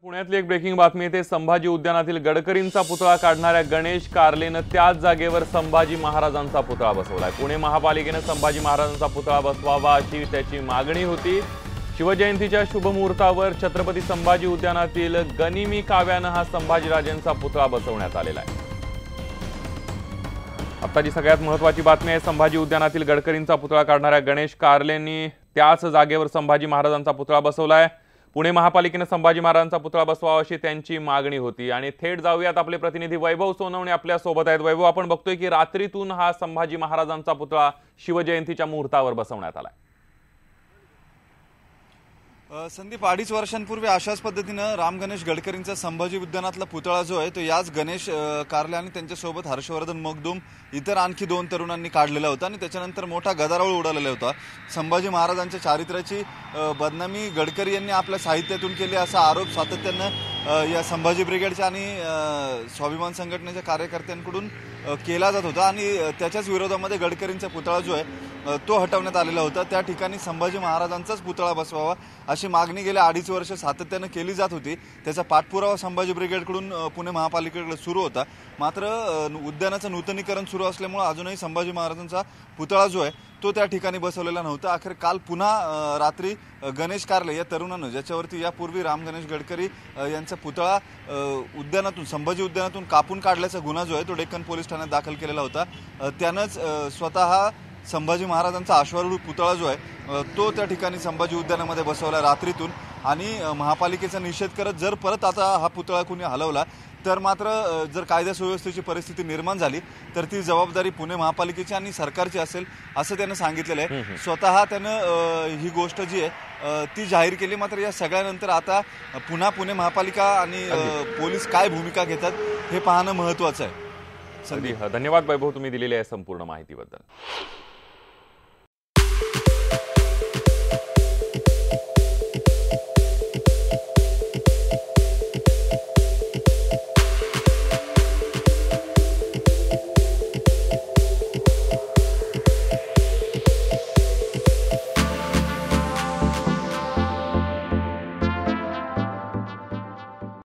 पुण्यातली एक ब्रेकिंग बातमी येते। संभाजी उद्यानातील गडकरींचा पुतळा काढणाऱ्या गणेश कार्लेनं त्याच जागेवर संभाजी महाराजांचा पुतळा बसवलाय। पुणे महापालिकेने संभाजी महाराजांचा पुतळा बसवावा अशी त्याची मागणी होती। शिवजयंतीच्या शुभ मुहूर्तावर छत्रपती संभाजी उद्यानातील गनिमी काव्यानं हा संभाजीराजेंचा पुतळा बसवण्यात आलेला आहे। आताची सगळ्यात महत्त्वाची बातमी आहे। संभाजी उद्यानातील गडकरींचा पुतळा काढणाऱ्या गणेश कार्लेंनी त्याच जागेवर संभाजी महाराजांचा पुतळा बसवलाय। पुणे महापालिकेने संभाजी महाराजांचा पुतळा बसवावा अशी त्यांची मागणी होती। आणि थेट जाऊयात, आपले प्रतिनिधी वैभव सोनवणे आपल्या सोबत आहेत। वैभव, आपण बघतोय की रात्रीतून हा संभाजी महाराजांचा पुतळा शिवजयंतीच्या मुहूर्तावर बसवण्यात आलाय। संदीप, 2.5 वर्षांपूर्वी अशाच पद्धतीनं राम गणेश गडकरींचा संभाजी उद्यानातला पुतळा जो आहे तो याच गणेश कार्ले आणि त्यांच्यासोबत हर्षवर्धन मगदूम इतर आणखी 2 तरुणांनी काढलेला होता आणि त्याच्यानंतर मोठा गदारोळ उडालेला होता। संभाजी महाराजांच्या चारित्र्याची बदनामी गडकरी यांनी आपल्या साहित्यातून केली असा आरोप सातत्यानं या संभाजी ब्रिगेडच्या आणि स्वाभिमान संघटनेच्या कार्यकर्त्यांकडून केला जात होता आणि त्याच्याच विरोधामध्ये गडकरींचा पुतळा जो आहे तो हटवण्यात आलेला होता। त्या ठिकाणी संभाजी महाराजांचाच पुतळा बसवावा अशी मागणी गेल्या 2.5 वर्ष सातत्यानं केली जात होती। त्याचा पाठपुरावा संभाजी ब्रिगेडकडून पुणे महापालिकेकडे सुरू होता। मात्र उद्यानाचं नूतनीकरण सुरू असल्यामुळे अजूनही संभाजी महाराजांचा पुतळा जो आहे तो त्या ठिकाणी बसवलेला नव्हता। अखेर काल पुन्हा रात्री गणेश कार्ले या तरुणानं, ज्याच्यावरती यापूर्वी राम गणेश गडकरी यांचा पुतळा उद्यानातून संभाजी उद्यानातून कापून काढल्याचा गुन्हा जो आहे तो डेक्कन पोलीस ठाण्यात दाखल केलेला होता। त्यानंच स्वतः संभाजी महाराजांचा अश्वारूढ पुतळा जो आहे तो त्या ठिकाणी संभाजी उद्यानामध्ये बसवला रात्रीतून आणि महापालिकेचा निषेध करत जर परत आता हा पुतळा कुणी हलवला तर मात्र जर कायदा सुव्यवस्थेची परिस्थिती निर्माण झाली तर ती जबाबदारी पुणे महापालिकेची आणि सरकारची असेल असं त्यानं सांगितलेलं आहे। स्वतः त्यानं ही गोष्ट जी आहे ती जाहीर केली। मात्र या सगळ्यानंतर आता पुन्हा पुणे महापालिका आणि पोलीस काय भूमिका घेतात हे पाहणं महत्त्वाचं आहे। धन्यवाद वैभव, तुम्ही दिलेल्या संपूर्ण माहितीबद्दल।